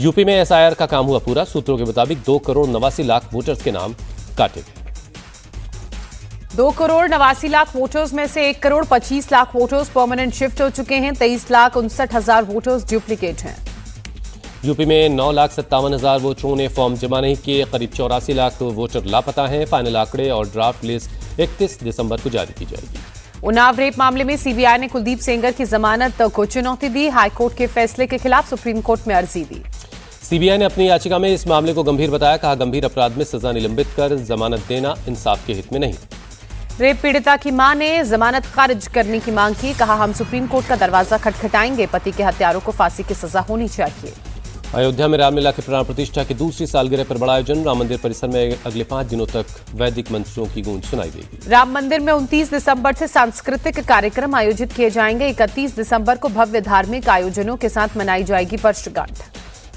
UP में SIR का काम हुआ पूरा। सूत्रों के मुताबिक 2 करोड़ 89 लाख वोटर्स के नाम काटे। 2 करोड़ 89 लाख वोटर्स में से 1 crore 25 lakh voters permanent shift हो चुके हैं। 23 लाख 59 हजार वोटर्स डुप्लीकेट हैं। यूपी में 9,57,000 वोटरों ने फॉर्म जमा नहीं किए। करीब 84 लाख वोटर लापता हैं। फाइनल आंकड़े और ड्राफ्ट लिस्ट 31 दिसंबर को जारी की जाएगी। उन्नाव रेप मामले में सीबीआई ने कुलदीप सेंगर की जमानत को चुनौती दी। हाईकोर्ट के फैसले के खिलाफ सुप्रीम कोर्ट में अर्जी दी। सीबीआई ने अपनी याचिका में इस मामले को गंभीर बताया। कहा, गंभीर अपराध में सजा निलंबित कर जमानत देना इंसाफ के हित में नहीं। रेप पीड़िता की मां ने जमानत खारिज करने की मांग की। कहा, हम सुप्रीम कोर्ट का दरवाजा खटखटाएंगे। पति के हत्यारों को फांसी की सजा होनी चाहिए। अयोध्या में रामलीला के प्राण प्रतिष्ठा की दूसरी सालगिरह पर बड़ा आयोजन। राम मंदिर परिसर में अगले 5 दिनों तक वैदिक मंत्रों की गूंज सुनाई देगी। राम मंदिर में 29 दिसंबर से सांस्कृतिक कार्यक्रम आयोजित किए जाएंगे। 31 दिसंबर को भव्य धार्मिक आयोजनों के साथ मनाई जाएगी वर्षगांठ।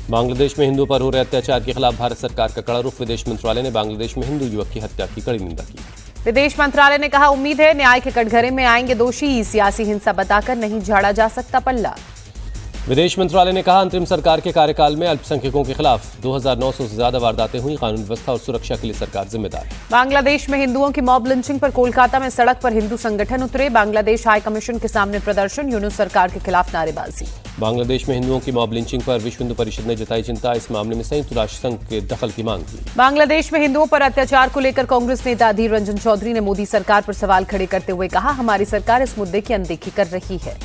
बांग्लादेश में हिंदुओं पर हो रहे अत्याचार के खिलाफ भारत सरकार का कड़ा रुख। विदेश मंत्रालय ने बांग्लादेश में हिंदू युवक की हत्या की कड़ी निंदा की। विदेश मंत्रालय ने कहा, उम्मीद है न्याय के कटघरे में आएंगे दोषी। सियासी हिंसा बताकर नहीं झाड़ा जा सकता पल्ला। विदेश मंत्रालय ने कहा, अंतरिम सरकार के कार्यकाल में अल्पसंख्यकों के खिलाफ 2,900 से ज्यादा वारदातें हुई। कानून व्यवस्था और सुरक्षा के लिए सरकार जिम्मेदार है। बांग्लादेश में हिंदुओं की मॉब लिंचिंग पर कोलकाता में सड़क पर हिंदू संगठन उतरे। बांग्लादेश हाई कमीशन के सामने प्रदर्शन। यूनुस सरकार के खिलाफ नारेबाजी। बांग्लादेश में हिंदुओं की मॉब लिंचिंग पर विश्व हिंदू परिषद ने जताई चिंता। इस मामले में संयुक्त राष्ट्र संघ के दखल की मांग की। बांग्लादेश में हिंदुओं पर अत्याचार को लेकर कांग्रेस नेता अधीर रंजन चौधरी ने मोदी सरकार पर सवाल खड़े करते हुए कहा, हमारी सरकार इस मुद्दे की अनदेखी कर रही है।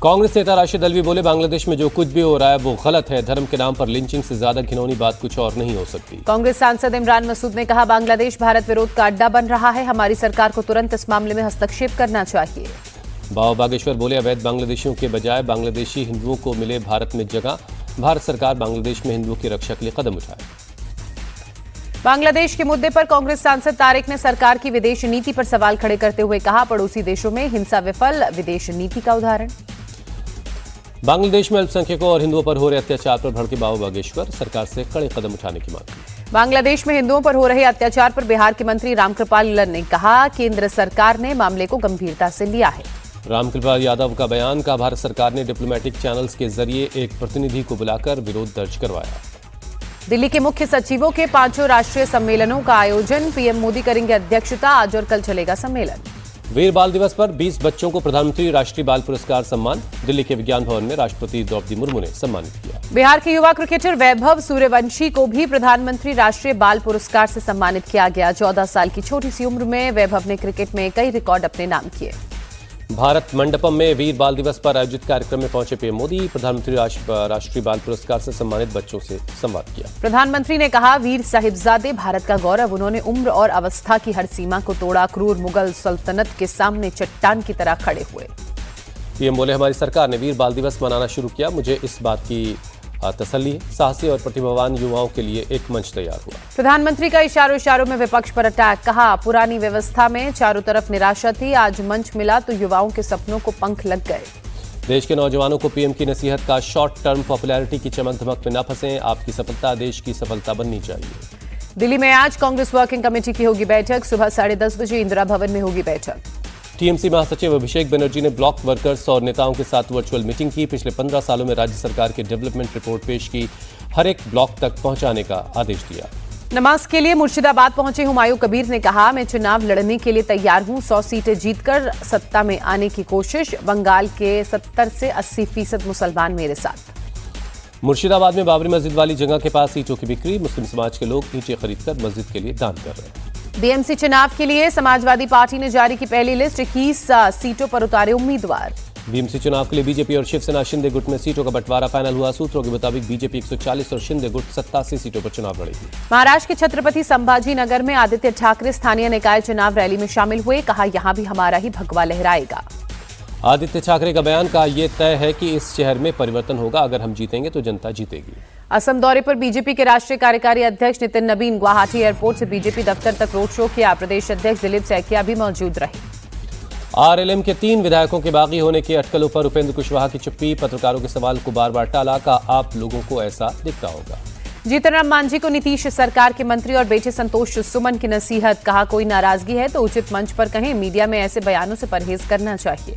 कांग्रेस नेता राशिद अल्वी बोले, बांग्लादेश में जो कुछ भी हो रहा है वो गलत है। धर्म के नाम पर लिंचिंग से ज्यादा घिनौनी बात कुछ और नहीं हो सकती। कांग्रेस सांसद इमरान मसूद ने कहा, बांग्लादेश भारत विरोध का अड्डा बन रहा है। हमारी सरकार को तुरंत इस मामले में हस्तक्षेप करना चाहिए। बाबा बागेश्वर बोले, अवैध बांग्लादेशियों के बजाय बांग्लादेशी हिंदुओं को मिले भारत में जगह। भारत सरकार बांग्लादेश में हिंदुओं की रक्षा के लिए कदम उठाए। बांग्लादेश के मुद्दे पर कांग्रेस सांसद तारिक ने सरकार की विदेश नीति पर सवाल खड़े करते हुए कहा, पड़ोसी देशों में हिंसा विफल, विदेश नीति का उदाहरण। बांग्लादेश में अल्पसंख्यकों और हिंदुओं पर हो रहे अत्याचार पर भड़के बाबा बागेश्वर, सरकार से कड़े कदम उठाने की मांग की। बांग्लादेश में हिंदुओं पर हो रहे अत्याचार पर बिहार के मंत्री रामकृपाल ने कहा, केंद्र सरकार ने मामले को गंभीरता से लिया है। रामकृपाल यादव का बयान। का भारत सरकार ने डिप्लोमेटिक चैनल्स के जरिए एक प्रतिनिधि को बुलाकर विरोध दर्ज करवाया। दिल्ली के मुख्य सचिवों के 5 राष्ट्रीय सम्मेलनों का आयोजन। पीएम मोदी करेंगे अध्यक्षता। आज और कल चलेगा सम्मेलन। वीर बाल दिवस पर 20 बच्चों को प्रधानमंत्री राष्ट्रीय बाल पुरस्कार सम्मान। दिल्ली के विज्ञान भवन में राष्ट्रपति द्रौपदी मुर्मू ने सम्मानित किया। बिहार के युवा क्रिकेटर वैभव सूर्यवंशी को भी प्रधानमंत्री राष्ट्रीय बाल पुरस्कार से सम्मानित किया गया। 14 साल की छोटी सी उम्र में वैभव ने क्रिकेट में कई रिकॉर्ड अपने नाम किए। भारत मंडपम में वीर बाल दिवस पर आयोजित कार्यक्रम में पहुंचे पीएम मोदी। प्रधानमंत्री राष्ट्रीय बाल पुरस्कार से सम्मानित बच्चों से संवाद किया। प्रधानमंत्री ने कहा, वीर साहिबजादे भारत का गौरव। उन्होंने उम्र और अवस्था की हर सीमा को तोड़ा। क्रूर मुगल सल्तनत के सामने चट्टान की तरह खड़े हुए। पीएम बोले, हमारी सरकार ने वीर बाल दिवस मनाना शुरू किया। मुझे इस बात की तसल्ली है, साहसी और प्रतिभावान युवाओं के लिए एक मंच तैयार हुआ। प्रधानमंत्री का इशारों में विपक्ष पर अटैक। कहा, पुरानी व्यवस्था में चारों तरफ निराशा थी। आज मंच मिला तो युवाओं के सपनों को पंख लग गए। देश के नौजवानों को पीएम की नसीहत। का शॉर्ट टर्म पॉपुलैरिटी की चमक धमक में न फंसें। आपकी सफलता देश की सफलता बननी चाहिए। दिल्ली में आज कांग्रेस वर्किंग कमेटी की होगी बैठक। सुबह 10:30 बजे इंदिरा भवन में होगी बैठक। टीएमसी महासचिव अभिषेक बनर्जी ने ब्लॉक वर्कर्स और नेताओं के साथ वर्चुअल मीटिंग की। पिछले 15 सालों में राज्य सरकार की डेवलपमेंट रिपोर्ट पेश की। हर एक ब्लॉक तक पहुंचाने का आदेश दिया। नमाज के लिए मुर्शिदाबाद पहुंचे हुमायूं कबीर ने कहा, मैं चुनाव लड़ने के लिए तैयार हूं। 100 सीटें जीतकर सत्ता में आने की कोशिश। बंगाल के 70 से 80% मुसलमान मेरे साथ। मुर्शिदाबाद में बाबरी मस्जिद वाली जगह के पास ईंटों की बिक्री। मुस्लिम समाज के लोग ईंटें खरीदकर मस्जिद के लिए दान कर रहे हैं। बीएमसी चुनाव के लिए समाजवादी पार्टी ने जारी की पहली लिस्ट। 21 सीटों पर उतारे उम्मीदवार। बीएमसी चुनाव के लिए बीजेपी और शिवसेना शिंदे गुट में सीटों का बंटवारा फाइनल हुआ। सूत्रों के मुताबिक बीजेपी 140 और शिंदे गुट 87 सीटों पर चुनाव लड़ेगी। महाराष्ट्र के छत्रपति संभाजी नगर में आदित्य ठाकरे स्थानीय निकाय चुनाव रैली में शामिल हुए। कहा, यहां भी हमारा ही भगवा लहराएगा। आदित्य ठाकरे का बयान। का ये तय है कि इस शहर में परिवर्तन होगा। अगर हम जीतेंगे तो जनता जीतेगी। असम दौरे पर बीजेपी के राष्ट्रीय कार्यकारी अध्यक्ष नितिन नबीन गुवाहाटी एयरपोर्ट से बीजेपी दफ्तर तक रोड शो किया। प्रदेश अध्यक्ष दिलीप सैकिया भी मौजूद रहे। आरएलएम के 3 विधायकों के बागी होने की अटकलों पर उपेंद्र कुशवाहा की चुप्पी। पत्रकारों के सवाल को बार बार टाला। का आप लोगों को ऐसा दिखता होगा। जीतन राम मांझी को नीतीश सरकार के मंत्री और बेटे संतोष सुमन की नसीहत। कहा, कोई नाराजगी है तो उचित मंच पर कहें। मीडिया में ऐसे बयानों से परहेज करना चाहिए।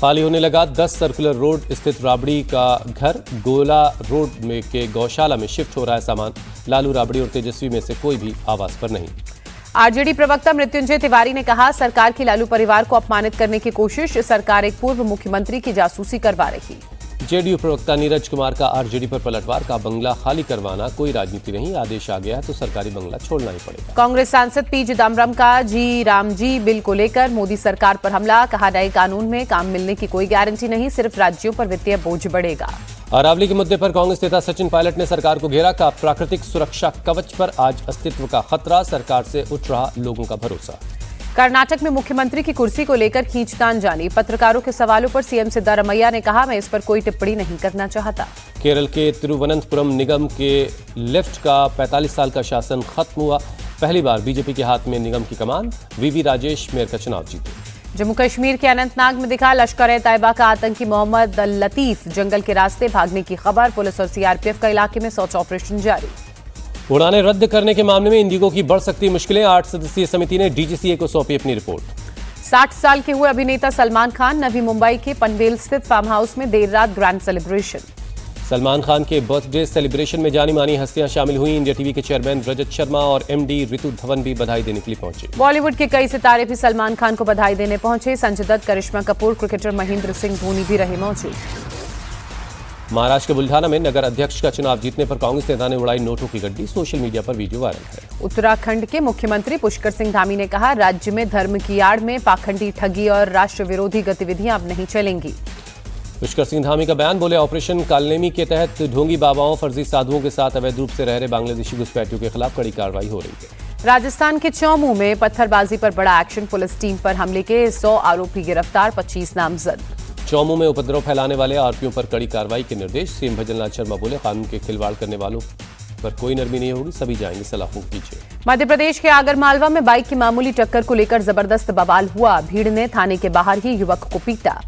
खाली होने लगा 10 सर्कुलर रोड स्थित राबड़ी का घर। गोला रोड में के गौशाला में शिफ्ट हो रहा है सामान। लालू, राबड़ी और तेजस्वी में से कोई भी आवाज पर नहीं। आरजेडी प्रवक्ता मृत्युंजय तिवारी ने कहा, सरकार की लालू परिवार को अपमानित करने की कोशिश। सरकार एक पूर्व मुख्यमंत्री की जासूसी करवा रही। जेडीयू प्रवक्ता नीरज कुमार का आरजेडी पर पलटवार का बंगला खाली करवाना कोई राजनीति नहीं, आदेश आ गया है तो सरकारी बंगला छोड़ना ही पड़ेगा। कांग्रेस सांसद पी चिदम्बरम का जी राम जी बिल को लेकर मोदी सरकार पर हमला। कहा, नए कानून में काम मिलने की कोई गारंटी नहीं, सिर्फ राज्यों पर वित्तीय बोझ बढ़ेगा। अरावली के मुद्दे पर कांग्रेस नेता सचिन पायलट ने सरकार को घेरा। का प्राकृतिक सुरक्षा कवच पर आज अस्तित्व का खतरा, सरकार से उठ रहा लोगों का भरोसा। कर्नाटक में मुख्यमंत्री की कुर्सी को लेकर खींचतान जारी। पत्रकारों के सवालों पर सीएम सिद्धारमैया ने कहा, मैं इस पर कोई टिप्पणी नहीं करना चाहता। केरल के तिरुवनंतपुरम निगम के लेफ्ट का 45 साल का शासन खत्म हुआ। पहली बार बीजेपी के हाथ में निगम की कमान। वीवी राजेश मेयर का चुनाव जीते। जम्मू कश्मीर के अनंतनाग में दिखा लश्कर-ए-तैयबा का आतंकी मोहम्मद लतीफ। जंगल के रास्ते भागने की खबर। पुलिस और सीआरपीएफ का इलाके में सर्च ऑपरेशन जारी। उड़ानें रद्द करने के मामले में इंडिगो की बढ़ सकती मुश्किलें। 8 सदस्यीय समिति ने डीजीसीए को सौंपी अपनी रिपोर्ट। 60 साल के हुए अभिनेता सलमान खान। नवी मुंबई के पनवेल स्थित फार्म हाउस में देर रात ग्रैंड सेलिब्रेशन। सलमान खान के बर्थडे सेलिब्रेशन में जानी मानी हस्तियां शामिल हुई। इंडिया टीवी के चेयरमैन रजत शर्मा और एमडी ऋतु धवन भी बधाई देने के लिए पहुंचे। बॉलीवुड के कई सितारे भी सलमान खान को बधाई देने पहुंचे। संजय दत्त, करिश्मा कपूर, क्रिकेटर महेंद्र सिंह धोनी भी रहे मौजूद। महाराष्ट्र के बुल्ढाना में नगर अध्यक्ष का चुनाव जीतने पर कांग्रेस नेता ने उड़ाई नोटों की गड्डी। सोशल मीडिया पर वीडियो वायरल है। उत्तराखंड के मुख्यमंत्री पुष्कर सिंह धामी ने कहा, राज्य में धर्म की आड़ में पाखंडी ठगी और राष्ट्र विरोधी गतिविधियां अब नहीं चलेंगी। पुष्कर सिंह धामी का बयान। बोले, ऑपरेशन कालनेमी के तहत ढोंगी बाबाओं, फर्जी साधुओं के साथ अवैध रूप से रह रहे बांग्लादेशी घुसपैठियों के खिलाफ कड़ी कार्रवाई हो रही है। राजस्थान के चौमू में पत्थरबाजी पर बड़ा एक्शन। पुलिस टीम पर हमले के 100 आरोपी गिरफ्तार, 25 नामजद। चौमू में उपद्रव फैलाने वाले आरोपियों पर कड़ी कार्रवाई के निर्देश। सीएम भजनलाल शर्मा बोले, कानून के खिलवाड़ करने वालों पर कोई नरमी नहीं होगी, सभी जाएंगे सलाखों के पीछे। मध्य प्रदेश के आगरमालवा में बाइक की मामूली टक्कर को लेकर जबरदस्त बवाल हुआ। भीड़ ने थाने के बाहर ही युवक को पीटा।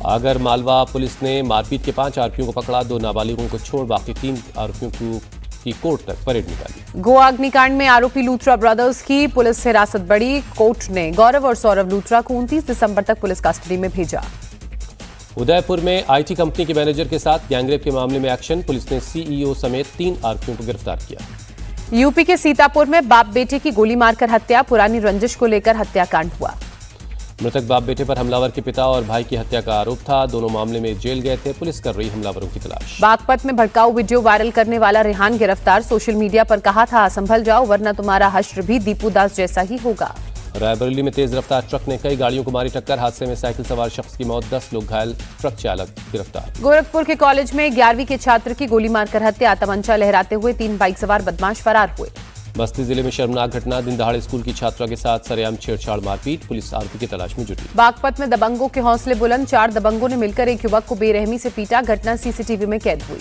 आगरमालवा पुलिस ने मारपीट के 5 आरोपियों को पकड़ा। 2 नाबालिगों को छोड़ बाकी 3 आरोपियों की कोर्ट तक परेड निकाली। गोवा अग्निकांड में आरोपी लूथरा ब्रदर्स की पुलिस हिरासत बढ़ी। कोर्ट ने गौरव और सौरभ लूथरा को 29 दिसंबर तक पुलिस कस्टडी में भेजा। उदयपुर में आईटी कंपनी के मैनेजर के साथ गैंगरेप के मामले में एक्शन। पुलिस ने सीईओ समेत 3 आरोपियों को गिरफ्तार किया। यूपी के सीतापुर में बाप बेटे की गोली मारकर हत्या। पुरानी रंजिश को लेकर हत्याकांड हुआ। मृतक बाप बेटे पर हमलावर के पिता और भाई की हत्या का आरोप था। दोनों मामले में जेल गए थे। पुलिस कर रही हमलावरों की तलाश। बागपत में भड़काऊ वीडियो वायरल करने वाला रेहान गिरफ्तार। सोशल मीडिया पर कहा था, संभल जाओ वरना तुम्हारा हश्र भी दीपू दास जैसा ही होगा। रायबरेली में तेज रफ्तार ट्रक ने कई गाड़ियों को मारी टक्कर। हादसे में साइकिल सवार शख्स की मौत, 10 लोग घायल, ट्रक चालक गिरफ्तार। गोरखपुर के कॉलेज में 11वीं के छात्र की गोली मारकर हत्या। तमंचा लहराते हुए 3 बाइक सवार बदमाश फरार हुए। बस्ती जिले में शर्मनाक घटना। दिन दहाड़े स्कूल की छात्रा के साथ सरेआम छेड़छाड़ मारपीट। पुलिस आरोपी की तलाश में जुटी। बागपत में दबंगों के हौसले बुलंद। 4 दबंगों ने मिलकर एक युवक को बेरहमी से पीटा। घटना सीसीटीवी में कैद हुई।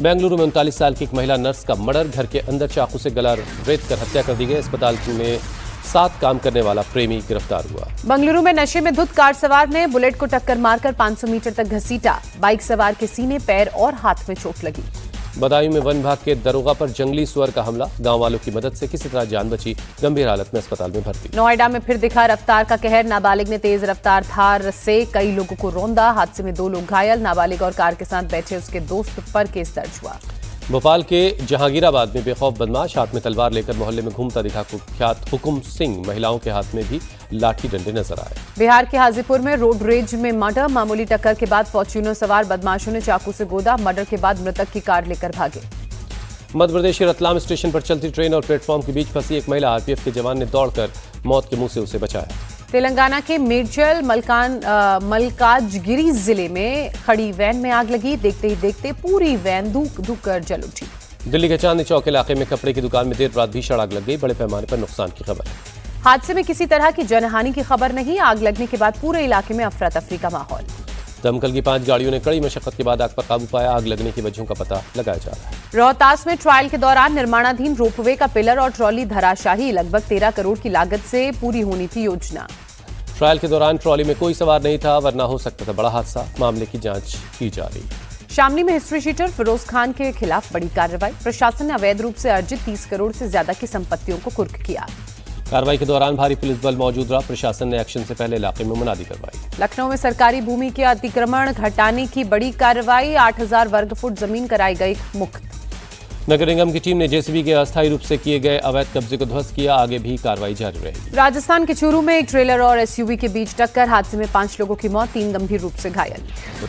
बेंगलुरु में 39 साल की एक महिला नर्स का मर्डर। घर के अंदर चाकू से गला रेत कर हत्या कर दी गई। अस्पताल में 7 काम करने वाला प्रेमी गिरफ्तार हुआ। बंगलुरु में नशे में धुत कार सवार ने बुलेट को टक्कर मारकर 500 मीटर तक घसीटा। बाइक सवार के सीने, पैर और हाथ में चोट लगी। बदायूं में वन विभाग के दरोगा पर जंगली सुअर का हमला। गांव वालों की मदद से किसी तरह जान बची, गंभीर हालत में अस्पताल में भर्ती। नोएडा में फिर दिखा रफ्तार का कहर। नाबालिग ने तेज रफ्तार थार से कई लोगों को रौंदा। हादसे में 2 लोग घायल। नाबालिग और कार के साथ बैठे उसके दोस्त पर केस दर्ज हुआ। भोपाल के जहांगीराबाद में बेखौफ बदमाश हाथ में तलवार लेकर मोहल्ले में घूमता दिखा कुख्यात हुकुम सिंह। महिलाओं के हाथ में भी लाठी डंडे नजर आए। बिहार के हाजीपुर में रोड रेज में मर्डर। मामूली टक्कर के बाद फॉर्च्यूनर सवार बदमाशों ने चाकू से गोदा। मर्डर के बाद मृतक की कार लेकर भागे। मध्य प्रदेश के रतलाम स्टेशन पर चलती ट्रेन और प्लेटफॉर्म के बीच फंसी एक महिला। आरपीएफ के जवान ने दौड़कर मौत के मुंह से उसे बचाया। तेलंगाना के मेड्चल मलकाजगिरी जिले में खड़ी वैन में आग लगी। देखते ही देखते पूरी वैन धूक धूक कर जल उठी। दिल्ली के चांदनी चौक इलाके में कपड़े की दुकान में देर रात भीषण आग लग गई। बड़े पैमाने पर नुकसान की खबर है। हादसे में किसी तरह की जनहानि की खबर नहीं। आग लगने के बाद पूरे इलाके में अफरा तफरी का माहौल। दमकल की 5 गाड़ियों ने कड़ी मशक्कत के बाद आग पर काबू पाया। आग लगने की वजहों का पता लगाया जा रहा है। रोहतास में ट्रायल के दौरान निर्माणाधीन रोपवे का पिलर और ट्रॉली धराशाही। लगभग 13 करोड़ की लागत से पूरी होनी थी योजना। ट्रायल के दौरान ट्रॉली में कोई सवार नहीं था, वरना हो सकता था बड़ा हादसा। मामले की जांच की जा रही। शामली में हिस्ट्री शीटर फिरोज खान के खिलाफ बड़ी कार्रवाई। प्रशासन ने अवैध रूप से अर्जित 30 करोड़ से ज्यादा की संपत्तियों को कुर्क किया। कार्रवाई के दौरान भारी पुलिस बल मौजूद रहा। प्रशासन ने एक्शन से पहले इलाके में मुनादी करवाई। लखनऊ में सरकारी भूमि के अतिक्रमण घटाने की बड़ी कार्रवाई, 8000 वर्ग फुट जमीन कराई गई मुक्त। नगर निगम की टीम ने जेसीबी के अस्थायी रूप से किए गए अवैध कब्जे को ध्वस्त किया। आगे भी कार्रवाई जारी रहेगी। राजस्थान के चूरू में एक ट्रेलर और एसयूवी के बीच टक्कर, हादसे में 5 लोगों की मौत, 3 गंभीर रूप से घायल।